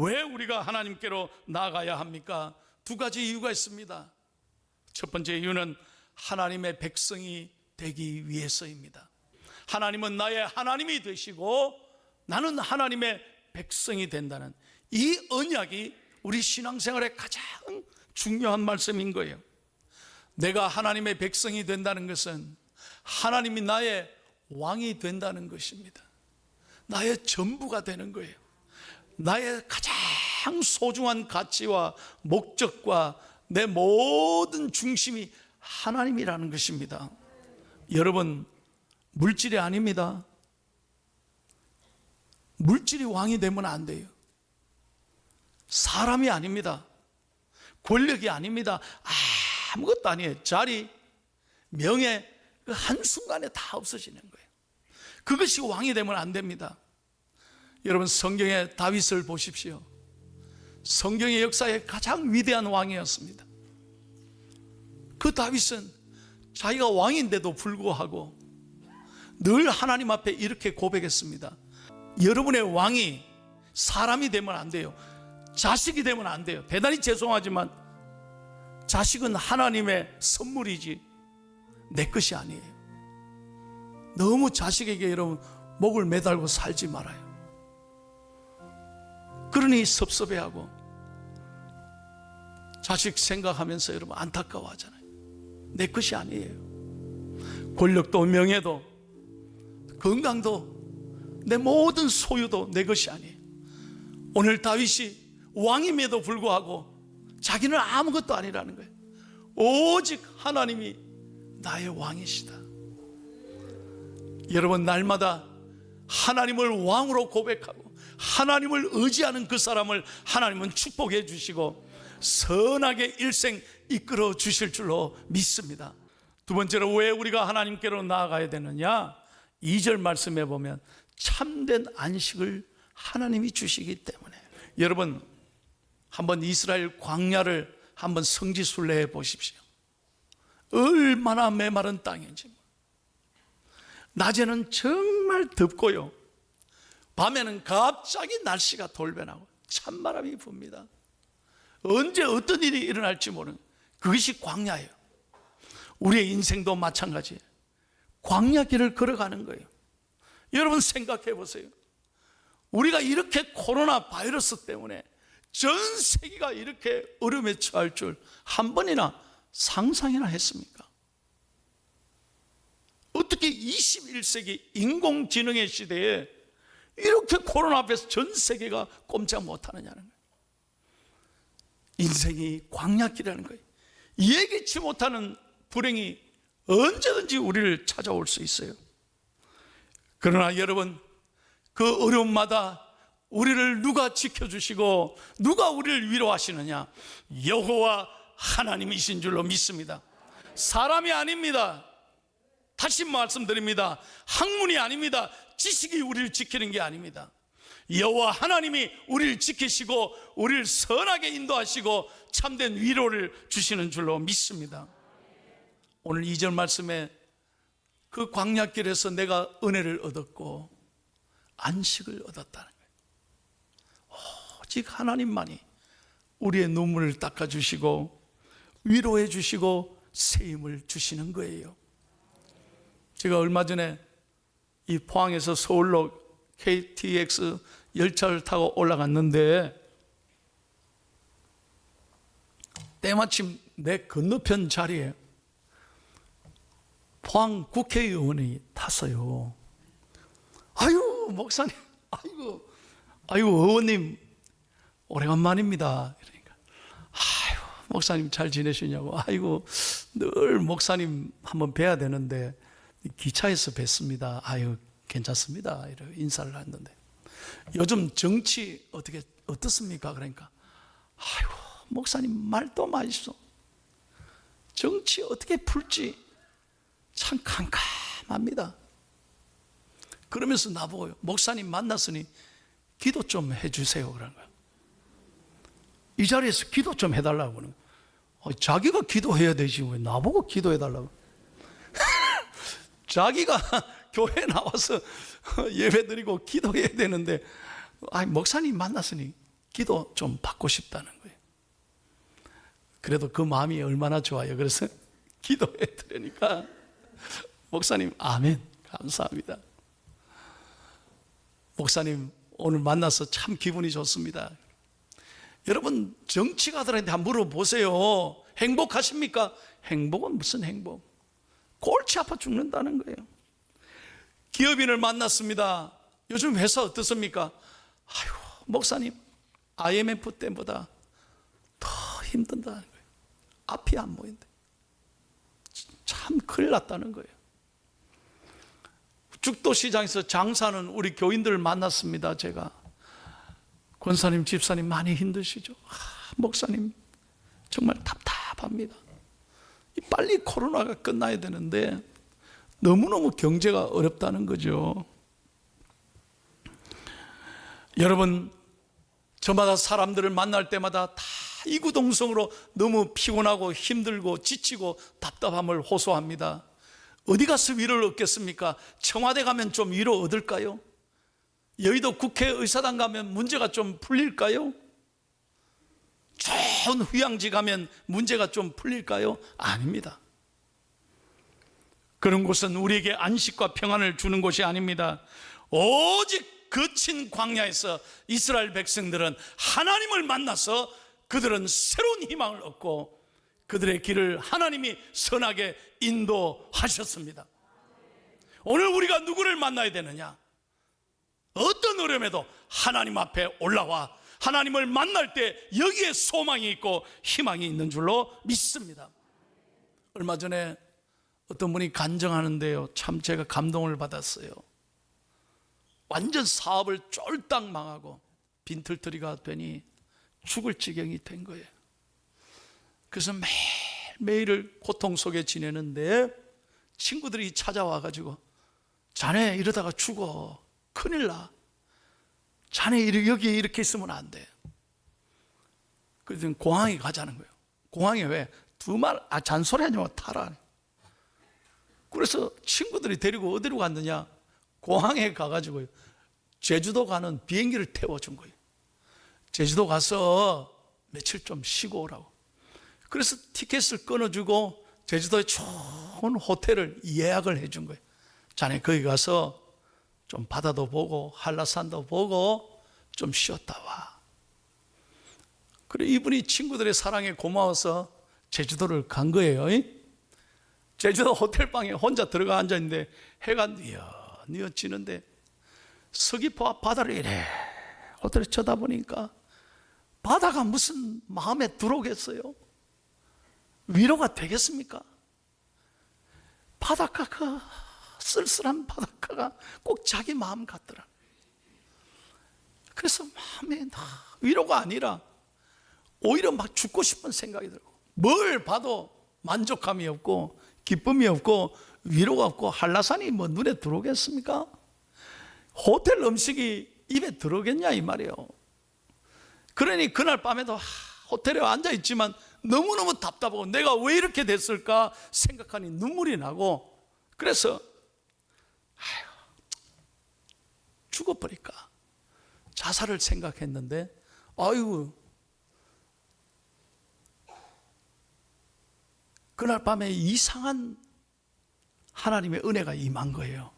왜 우리가 하나님께로 나아가야 합니까? 두 가지 이유가 있습니다. 첫 번째 이유는 하나님의 백성이 되기 위해서입니다. 하나님은 나의 하나님이 되시고 나는 하나님의 백성이 된다는 이 언약이 우리 신앙생활의 가장 중요한 말씀인 거예요. 내가 하나님의 백성이 된다는 것은 하나님이 나의 왕이 된다는 것입니다. 나의 전부가 되는 거예요. 나의 가장 소중한 가치와 목적과 내 모든 중심이 하나님이라는 것입니다. 여러분, 물질이 아닙니다. 물질이 왕이 되면 안 돼요. 사람이 아닙니다. 권력이 아닙니다. 아무것도 아니에요. 자리, 명예, 그 한순간에 다 없어지는 거예요. 그것이 왕이 되면 안 됩니다. 여러분, 성경의 다윗을 보십시오. 성경의 역사에 가장 위대한 왕이었습니다. 그 다윗은 자기가 왕인데도 불구하고 늘 하나님 앞에 이렇게 고백했습니다. 여러분의 왕이 사람이 되면 안 돼요. 자식이 되면 안 돼요. 대단히 죄송하지만 자식은 하나님의 선물이지 내 것이 아니에요. 너무 자식에게 여러분 목을 매달고 살지 말아요. 그러니 섭섭해하고 자식 생각하면서 여러분 안타까워하잖아요. 내 것이 아니에요. 권력도 명예도 건강도 내 모든 소유도 내 것이 아니에요. 오늘 다윗이 왕임에도 불구하고 자기는 아무것도 아니라는 거예요. 오직 하나님이 나의 왕이시다. 여러분, 날마다 하나님을 왕으로 고백하고 하나님을 의지하는 그 사람을 하나님은 축복해 주시고 선하게 일생 이끌어 주실 줄로 믿습니다. 두 번째로 왜 우리가 하나님께로 나아가야 되느냐? 2절 말씀에 보면 참된 안식을 하나님이 주시기 때문에. 여러분, 한번 이스라엘 광야를 한번 성지순례해 보십시오. 얼마나 메마른 땅인지. 낮에는 정말 덥고요, 밤에는 갑자기 날씨가 돌변하고 찬바람이 붑니다. 언제 어떤 일이 일어날지 모르는 그것이 광야예요. 우리의 인생도 마찬가지예요. 광야길을 걸어가는 거예요. 여러분 생각해 보세요. 우리가 이렇게 코로나 바이러스 때문에 전 세계가 이렇게 어려움에 처할 줄 한 번이나 상상이나 했습니까? 어떻게 21세기 인공지능의 시대에 이렇게 코로나 앞에서 전 세계가 꼼짝 못하느냐는 거예요. 인생이 광야길이라는 거예요. 예기치 못하는 불행이 언제든지 우리를 찾아올 수 있어요. 그러나 여러분, 그 어려움마다 우리를 누가 지켜주시고 누가 우리를 위로하시느냐? 여호와 하나님이신 줄로 믿습니다. 사람이 아닙니다. 다시 말씀드립니다. 학문이 아닙니다. 지식이 우리를 지키는 게 아닙니다. 여호와 하나님이 우리를 지키시고 우리를 선하게 인도하시고 참된 위로를 주시는 줄로 믿습니다. 오늘 2절 말씀에 그 광야길에서 내가 은혜를 얻었고 안식을 얻었다는 거예요. 오직 하나님만이 우리의 눈물을 닦아주시고 위로해 주시고 새 힘을 주시는 거예요. 제가 얼마 전에 이 포항에서 서울로 KTX 열차를 타고 올라갔는데 때마침 내 건너편 자리에 포항 국회의원이 탔어요. 아유 목사님, 아유 의원님 오래간만입니다. 그러니까 아유 목사님 잘 지내시냐고. 아이고 늘 목사님 한번 뵈야 되는데 기차에서 뵀습니다. 아유 괜찮습니다. 이렇게 인사를 했는데 요즘 정치 어떻습니까? 그러니까 아유 목사님 말도 마십시오. 정치 어떻게 풀지 참 캄캄합니다. 그러면서 나보고요, 목사님 만났으니 기도 좀 해주세요 그런 거예요. 이 자리에서 기도 좀 해달라고 그러는 거예요. 자기가 기도해야 되지 왜 나보고 기도해달라고. 자기가 교회 나와서 예배 드리고 기도해야 되는데 목사님 만났으니 기도 좀 받고 싶다는 거예요. 그래도 그 마음이 얼마나 좋아요. 그래서 기도해 드리니까 목사님 아멘 감사합니다. 목사님 오늘 만나서 참 기분이 좋습니다. 여러분 정치가들한테 한번 물어보세요. 행복하십니까? 행복은 무슨 행복? 골치 아파 죽는다는 거예요. 기업인을 만났습니다. 요즘 회사 어떻습니까? 아유 목사님 IMF 때보다 더 힘든다는 거예요. 앞이 안 보인대. 참 큰일 났다는 거예요. 죽도시장에서 장사하는 우리 교인들을 만났습니다. 제가 권사님 집사님 많이 힘드시죠? 목사님 정말 답답합니다. 빨리 코로나가 끝나야 되는데 너무너무 경제가 어렵다는 거죠. 여러분 저마다 사람들을 만날 때마다 다 이구동성으로 너무 피곤하고 힘들고 지치고 답답함을 호소합니다. 어디 가서 위로를 얻겠습니까? 청와대 가면 좀 위로 얻을까요? 여의도 국회의사당 가면 문제가 좀 풀릴까요? 좋은 휴양지 가면 문제가 좀 풀릴까요? 아닙니다. 그런 곳은 우리에게 안식과 평안을 주는 곳이 아닙니다. 오직 거친 광야에서 이스라엘 백성들은 하나님을 만나서 그들은 새로운 희망을 얻고 그들의 길을 하나님이 선하게 인도하셨습니다. 오늘 우리가 누구를 만나야 되느냐? 어떤 어려움에도 하나님 앞에 올라와 하나님을 만날 때 여기에 소망이 있고 희망이 있는 줄로 믿습니다. 얼마 전에 어떤 분이 간증하는데요, 참 제가 감동을 받았어요. 완전 사업을 쫄딱 망하고 빈털터리가 되니 죽을 지경이 된 거예요. 그래서 매일매일을 고통 속에 지내는데 친구들이 찾아와가지고 자네 이러다가 죽어, 큰일 나, 자네 여기 이렇게 있으면 안 돼. 그래서 공항에 가자는 거예요. 공항에 왜? 잔소리하지 마, 타라. 그래서 친구들이 데리고 어디로 갔느냐, 공항에 가가지고 제주도 가는 비행기를 태워준 거예요. 제주도 가서 며칠 좀 쉬고 오라고. 그래서 티켓을 끊어주고 제주도에 좋은 호텔을 예약을 해준 거예요. 자네 거기 가서 좀 바다도 보고 한라산도 보고 좀 쉬었다 와. 그래 이분이 친구들의 사랑에 고마워서 제주도를 간 거예요. 제주도 호텔방에 혼자 들어가 앉아있는데 해가 뉘어지는데 서귀포 앞 바다를 이래 호텔에 쳐다보니까 바다가 무슨 마음에 들어오겠어요? 위로가 되겠습니까? 바닷가가 쓸쓸한 바닷가가 꼭 자기 마음 같더라. 그래서 마음에 위로가 아니라 오히려 막 죽고 싶은 생각이 들고, 뭘 봐도 만족감이 없고 기쁨이 없고 위로가 없고 한라산이 뭐 눈에 들어오겠습니까? 호텔 음식이 입에 들어오겠냐 이 말이에요. 그러니 그날 밤에도 호텔에 앉아 있지만 너무너무 답답하고 내가 왜 이렇게 됐을까 생각하니 눈물이 나고, 그래서 죽어버릴까 자살을 생각했는데 아이고 그날 밤에 이상한 하나님의 은혜가 임한 거예요.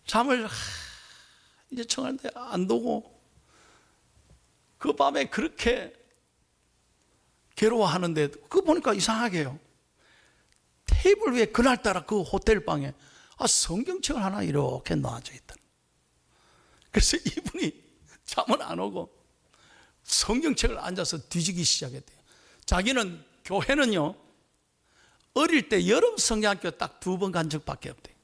잠을 이제 청하는데 안 두고 그 밤에 그렇게 괴로워하는데 그거 보니까 이상하게요. 테이블 위에 그날따라 그 호텔방에 성경책을 하나 이렇게 놔져 있더라. 그래서 이분이 잠은 안 오고 성경책을 앉아서 뒤지기 시작했대요. 자기는 교회는요 어릴 때 여름 성경학교 딱 2번 간 적밖에 없대요.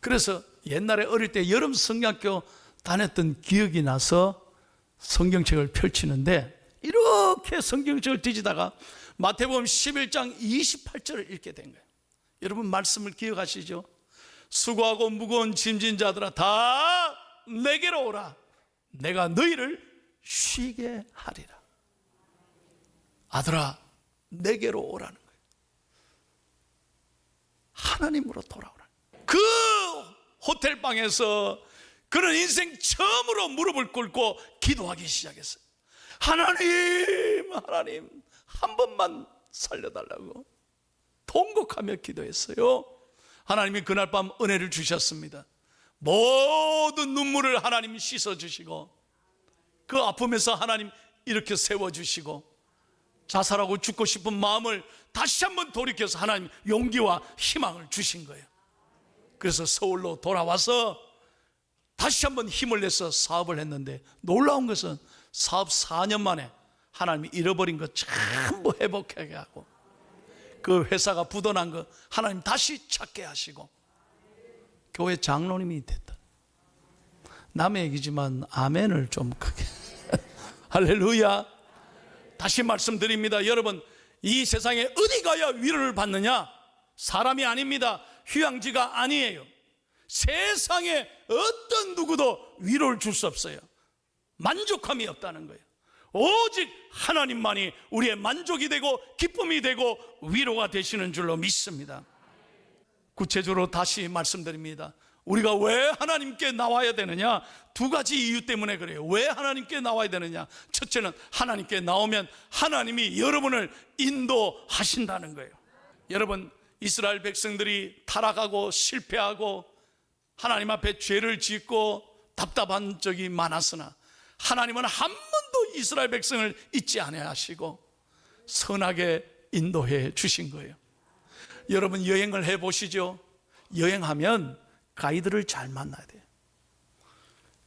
그래서 옛날에 어릴 때 여름 성경학교 다녔던 기억이 나서 성경책을 펼치는데 이렇게 성경책을 뒤지다가 마태복음 11장 28절을 읽게 된 거예요. 여러분 말씀을 기억하시죠? 수고하고 무거운 짐진 자들아 다 내게로 오라, 내가 너희를 쉬게 하리라. 아들아 내게로 오라는 거예요. 하나님으로 돌아오라. 그 호텔방에서 그는 인생 처음으로 무릎을 꿇고 기도하기 시작했어요. 하나님, 하나님, 한 번만 살려달라고 통곡하며 기도했어요. 하나님이 그날 밤 은혜를 주셨습니다. 모든 눈물을 하나님이 씻어주시고, 그 아픔에서 하나님 이렇게 세워주시고, 자살하고 죽고 싶은 마음을 다시 한번 돌이켜서 하나님 용기와 희망을 주신 거예요. 그래서 서울로 돌아와서 다시 한번 힘을 내서 사업을 했는데, 놀라운 것은 사업 4년 만에 하나님이 잃어버린 것 전부 회복하게 하고, 그 회사가 부도난 거 하나님 다시 찾게 하시고, 교회 장로님이 됐다. 남의 얘기지만 아멘을 좀 크게 할렐루야. 다시 말씀드립니다. 여러분, 이 세상에 어디 가야 위로를 받느냐? 사람이 아닙니다. 휴양지가 아니에요. 세상에 어떤 누구도 위로를 줄 수 없어요. 만족함이 없다는 거예요. 오직 하나님만이 우리의 만족이 되고 기쁨이 되고 위로가 되시는 줄로 믿습니다. 구체적으로 다시 말씀드립니다. 우리가 왜 하나님께 나와야 되느냐? 두 가지 이유 때문에 그래요. 왜 하나님께 나와야 되느냐? 첫째는 하나님께 나오면 하나님이 여러분을 인도하신다는 거예요. 여러분, 이스라엘 백성들이 타락하고 실패하고 하나님 앞에 죄를 짓고 답답한 적이 많았으나, 하나님은 한 번도 이스라엘 백성을 잊지 아니하시고 선하게 인도해 주신 거예요. 여러분, 여행을 해보시죠. 여행하면 가이드를 잘 만나야 돼요.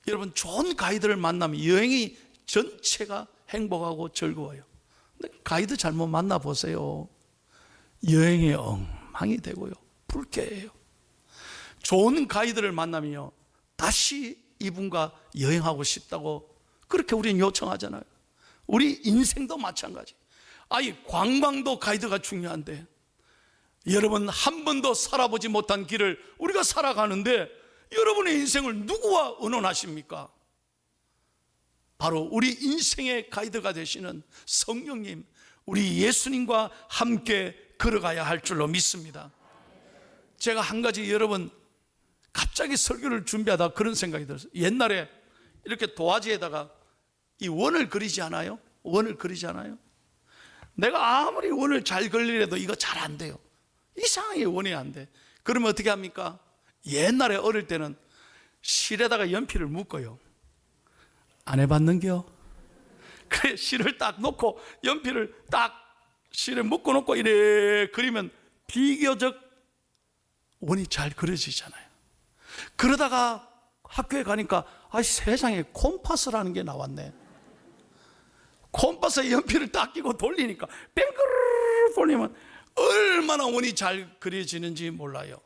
여러분, 좋은 가이드를 만나면 여행이 전체가 행복하고 즐거워요. 근데 가이드 잘못 만나보세요. 여행이 엉망이 되고요, 불쾌해요. 좋은 가이드를 만나면요, 다시 이분과 여행하고 싶다고 그렇게 우리는 요청하잖아요. 우리 인생도 마찬가지. 관광도 가이드가 중요한데, 여러분, 한 번도 살아보지 못한 길을 우리가 살아가는데 여러분의 인생을 누구와 의논하십니까? 바로 우리 인생의 가이드가 되시는 성령님, 우리 예수님과 함께 걸어가야 할 줄로 믿습니다. 제가 한 가지, 여러분, 갑자기 설교를 준비하다 그런 생각이 들었어요. 옛날에 이렇게 도화지에다가 이 원을 그리지 않아요? 원을 그리지 않아요? 내가 아무리 원을 잘 그리려도 이거 잘 안 돼요. 이상하게 원이 안 돼. 그러면 어떻게 합니까? 옛날에 어릴 때는 실에다가 연필을 묶어요. 안 해봤는겨? 그래, 실을 딱 놓고 연필을 딱 실에 묶어 놓고 이래 그리면 비교적 원이 잘 그려지잖아요. 그러다가 학교에 가니까 세상에 콤파스라는 게 나왔네. 콤파스에 연필을 딱 끼고 돌리니까 뺑그르르 돌리면 얼마나 원이 잘 그려지는지 몰라요.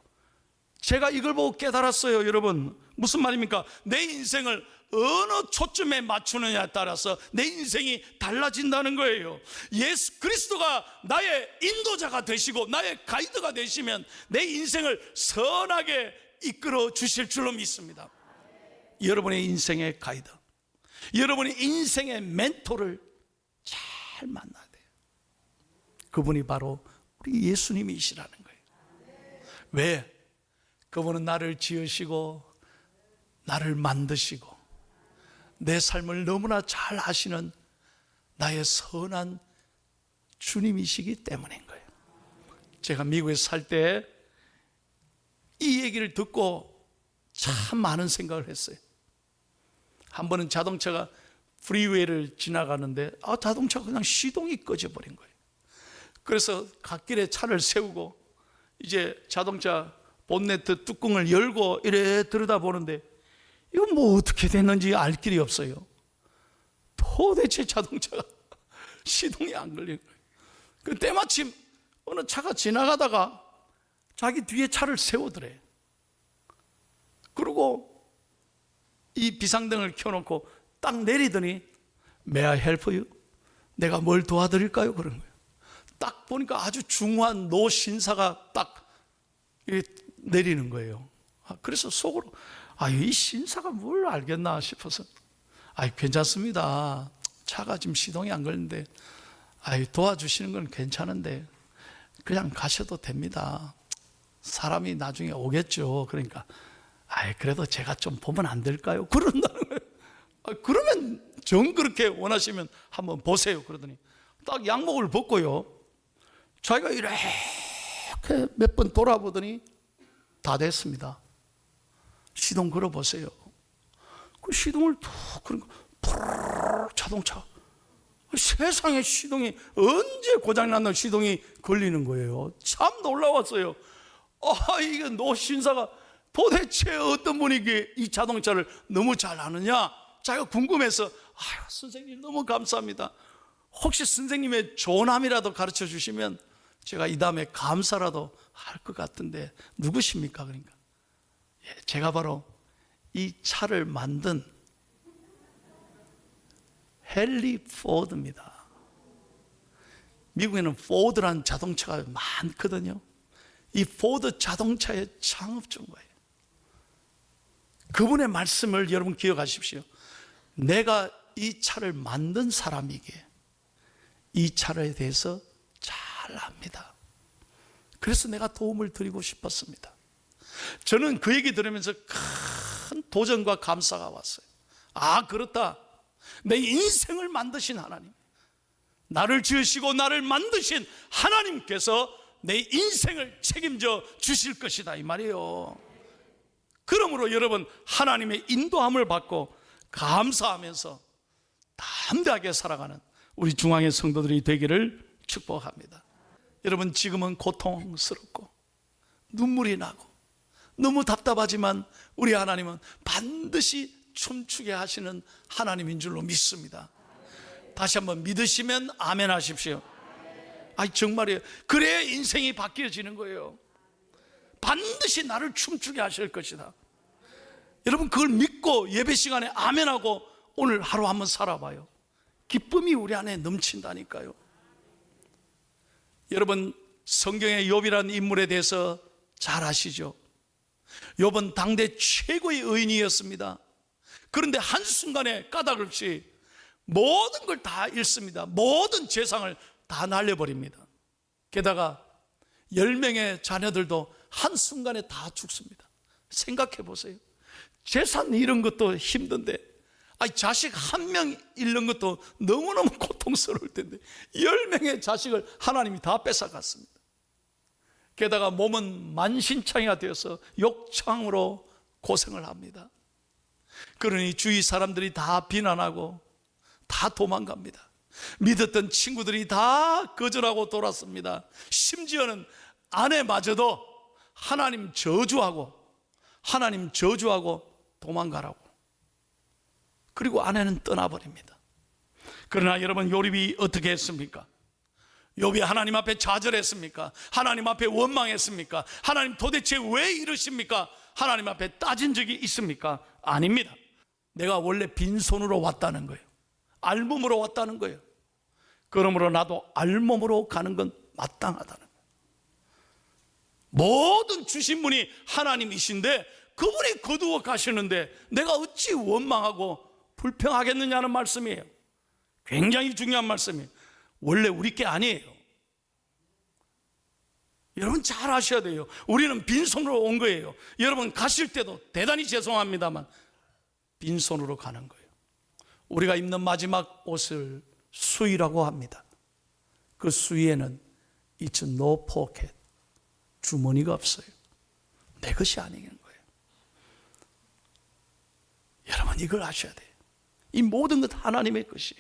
제가 이걸 보고 깨달았어요. 여러분, 무슨 말입니까? 내 인생을 어느 초점에 맞추느냐에 따라서 내 인생이 달라진다는 거예요. 예수 그리스도가 나의 인도자가 되시고 나의 가이드가 되시면 내 인생을 선하게 이끌어 주실 줄로 믿습니다. 여러분의 인생의 가이드, 여러분의 인생의 멘토를 잘 만나야 돼요. 그분이 바로 우리 예수님이시라는 거예요. 왜? 그분은 나를 지으시고 나를 만드시고 내 삶을 너무나 잘 아시는 나의 선한 주님이시기 때문인 거예요. 제가 미국에 살 때 이 얘기를 듣고 참 많은 생각을 했어요. 한 번은 자동차가 프리웨이를 지나가는데 자동차가 그냥 시동이 꺼져버린 거예요. 그래서 갓길에 차를 세우고 이제 자동차 본네트 뚜껑을 열고 이래 들여다보는데 이건 뭐 어떻게 됐는지 알 길이 없어요. 도대체 자동차가 시동이 안 걸린 거예요. 그 때마침 어느 차가 지나가다가 자기 뒤에 차를 세우더래. 그리고 이 비상등을 켜놓고 딱 내리더니 May I help you? 내가 뭘 도와드릴까요? 그런 거예요. 딱 보니까 아주 중후한 노신사가 딱 내리는 거예요. 그래서 속으로 이 신사가 뭘 알겠나 싶어서 괜찮습니다. 차가 지금 시동이 안 걸리는데 도와주시는 건 괜찮은데 그냥 가셔도 됩니다. 사람이 나중에 오겠죠. 그러니까 그래도 제가 좀 보면 안 될까요? 그런다는 거예요. 그러면 정 그렇게 원하시면 한번 보세요. 그러더니 딱 양복을 벗고요, 자기가 이렇게 몇 번 돌아보더니 다 됐습니다. 시동 걸어보세요. 그 시동을 툭 그런 거, 자동차. 세상에 시동이 언제 고장났나 시동이 걸리는 거예요. 참 놀라웠어요. 이게 노신사가 도대체 어떤 분이 이 자동차를 너무 잘 아느냐, 자기가 궁금해서 선생님 너무 감사합니다. 혹시 선생님의 조남이라도 가르쳐 주시면 제가 이 다음에 감사라도 할 것 같은데 누구십니까? 그러니까 제가 바로 이 차를 만든 헨리 포드입니다. 미국에는 포드라는 자동차가 많거든요. 이 포드 자동차의 창업주인 거예요. 그분의 말씀을 여러분 기억하십시오. 내가 이 차를 만든 사람이기에 이 차에 대해서 잘 압니다. 그래서 내가 도움을 드리고 싶었습니다. 저는 그 얘기 들으면서 큰 도전과 감사가 왔어요. 그렇다. 내 인생을 만드신 하나님, 나를 지으시고 나를 만드신 하나님께서 내 인생을 책임져 주실 것이다, 이 말이에요. 그러므로 여러분, 하나님의 인도함을 받고 감사하면서 담대하게 살아가는 우리 중앙의 성도들이 되기를 축복합니다. 여러분, 지금은 고통스럽고 눈물이 나고 너무 답답하지만 우리 하나님은 반드시 춤추게 하시는 하나님인 줄로 믿습니다. 다시 한번 믿으시면 아멘 하십시오. 정말이에요. 그래야 인생이 바뀌어지는 거예요. 반드시 나를 춤추게 하실 것이다. 여러분, 그걸 믿고 예배 시간에 아멘하고 오늘 하루 한번 살아봐요. 기쁨이 우리 안에 넘친다니까요. 여러분, 성경의 욥이라는 인물에 대해서 잘 아시죠? 욥은 당대 최고의 의인이었습니다. 그런데 한순간에 까닭없이 모든 걸 다 잃습니다. 모든 재산을 다 날려버립니다. 게다가 10명의 자녀들도 한순간에 다 죽습니다. 생각해 보세요. 재산 잃은 것도 힘든데 자식 한 명 잃는 것도 너무너무 고통스러울 텐데 10명의 자식을 하나님이 다 뺏어갔습니다. 게다가 몸은 만신창이가 되어서 욕창으로 고생을 합니다. 그러니 주위 사람들이 다 비난하고 다 도망갑니다. 믿었던 친구들이 다 거절하고 돌았습니다. 심지어는 아내마저도 하나님 저주하고 도망가라고. 그리고 아내는 떠나버립니다. 그러나 여러분, 욥이 어떻게 했습니까? 욥이 하나님 앞에 좌절했습니까? 하나님 앞에 원망했습니까? 하나님 도대체 왜 이러십니까? 하나님 앞에 따진 적이 있습니까? 아닙니다. 내가 원래 빈손으로 왔다는 거예요. 알몸으로 왔다는 거예요. 그러므로 나도 알몸으로 가는 건 마땅하다는 거예요. 모든 주신 분이 하나님이신데 그분이 거두어 가시는데 내가 어찌 원망하고 불평하겠느냐는 말씀이에요. 굉장히 중요한 말씀이에요. 원래 우리 게 아니에요. 여러분 잘 아셔야 돼요. 우리는 빈손으로 온 거예요. 여러분 가실 때도 대단히 죄송합니다만 빈손으로 가는 거예요. 우리가 입는 마지막 옷을 수의라고 합니다. 그 수의에는 It's no pocket, 주머니가 없어요. 내 것이 아닌 거예요. 여러분 이걸 아셔야 돼요. 이 모든 것 하나님의 것이.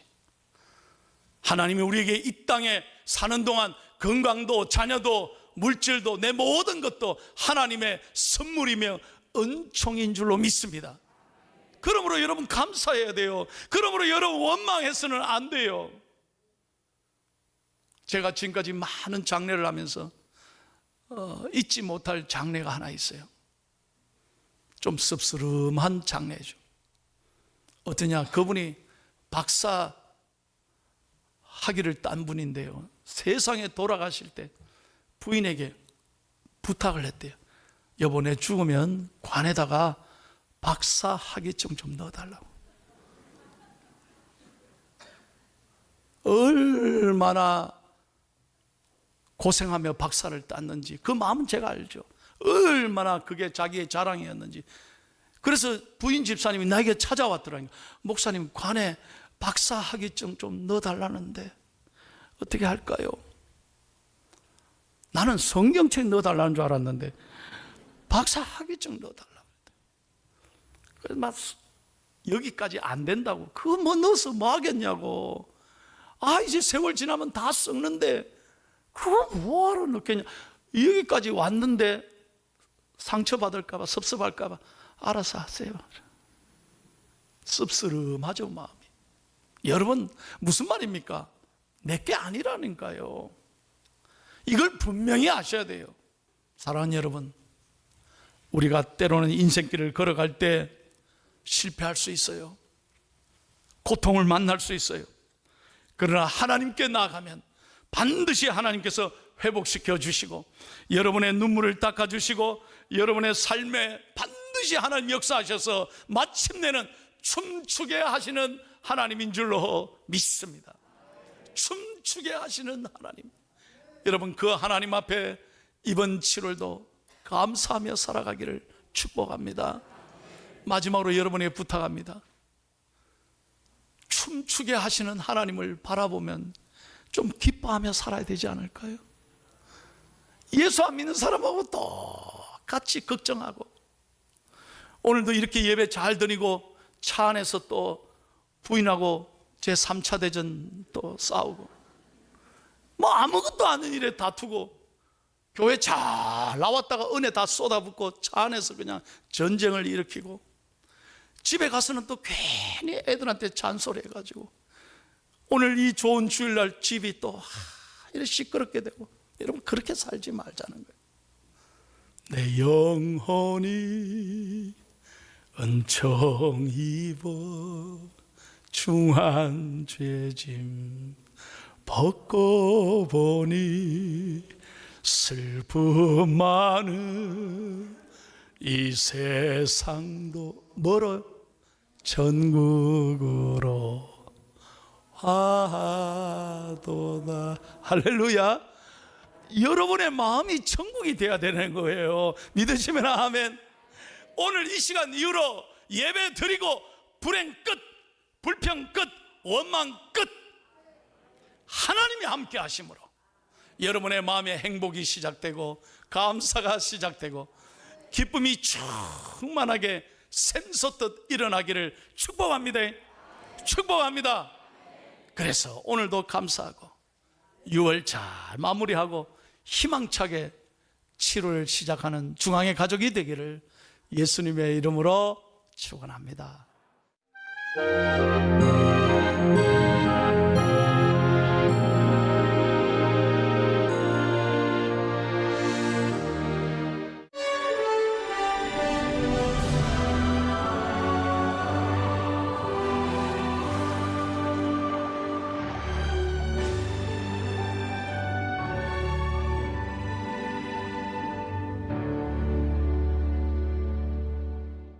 하나님이 우리에게 이 땅에 사는 동안 건강도 자녀도 물질도 내 모든 것도 하나님의 선물이며 은총인 줄로 믿습니다. 그러므로 여러분 감사해야 돼요. 그러므로 여러분 원망해서는 안 돼요. 제가 지금까지 많은 장례를 하면서 잊지 못할 장례가 하나 있어요. 좀 씁쓸한 장례죠. 어떠냐, 그분이 박사 학위를 딴 분인데요, 세상에 돌아가실 때 부인에게 부탁을 했대요. 여보, 내 죽으면 관에다가 박사 학위증 좀 넣어달라고. 얼마나 고생하며 박사를 땄는지 그 마음은 제가 알죠. 얼마나 그게 자기의 자랑이었는지. 그래서 부인 집사님이 나에게 찾아왔더라고요. 목사님, 관에 박사 학위증 좀 넣어달라는데 어떻게 할까요? 나는 성경책 넣어달라는 줄 알았는데 박사 학위증 넣어달라고. 그래서 막 여기까지 안 된다고. 그거 뭐 넣어서 뭐 하겠냐고. 이제 세월 지나면 다 썩는데 그거 뭐하러 넣겠냐. 여기까지 왔는데 상처받을까봐, 섭섭할까봐 알아서 하세요. 씁쓸하죠, 마음이. 여러분, 무슨 말입니까? 내게 아니라니까요. 이걸 분명히 아셔야 돼요. 사랑하는 여러분, 우리가 때로는 인생길을 걸어갈 때 실패할 수 있어요. 고통을 만날 수 있어요. 그러나 하나님께 나아가면 반드시 하나님께서 회복시켜 주시고 여러분의 눈물을 닦아 주시고 여러분의 삶에 반드시 하나님 역사하셔서 마침내는 춤추게 하시는 하나님인 줄로 믿습니다. 춤추게 하시는 하나님. 여러분, 그 하나님 앞에 이번 7월도 감사하며 살아가기를 축복합니다. 마지막으로 여러분에게 부탁합니다. 춤추게 하시는 하나님을 바라보면 좀 기뻐하며 살아야 되지 않을까요? 예수 안 믿는 사람하고 똑같이 걱정하고, 오늘도 이렇게 예배 잘 드리고 차 안에서 또 부인하고 제 3차 대전 또 싸우고, 뭐 아무것도 아닌 일에 다투고, 교회 잘 나왔다가 은혜 다 쏟아붓고 차 안에서 그냥 전쟁을 일으키고, 집에 가서는 또 괜히 애들한테 잔소리해가지고, 오늘 이 좋은 주일날 집이 또 이렇게 시끄럽게 되고. 여러분, 그렇게 살지 말자는 거예요. 내 영혼이 은총 입어 중한 죄짐 벗고 보니 슬픔 많은 이 세상도 멀어요. 천국으로 하도다. 할렐루야. 여러분의 마음이 천국이 되어야 되는 거예요. 믿으시면 아멘. 오늘 이 시간 이후로 예배 드리고 불행 끝, 불평 끝, 원망 끝, 하나님이 함께 하심으로 여러분의 마음에 행복이 시작되고 감사가 시작되고 기쁨이 충만하게 샘솟듯 일어나기를 축복합니다. 축복합니다. 그래서 오늘도 감사하고 6월 잘 마무리하고 희망차게 7월 시작하는 중앙의 가족이 되기를 예수님의 이름으로 축원합니다.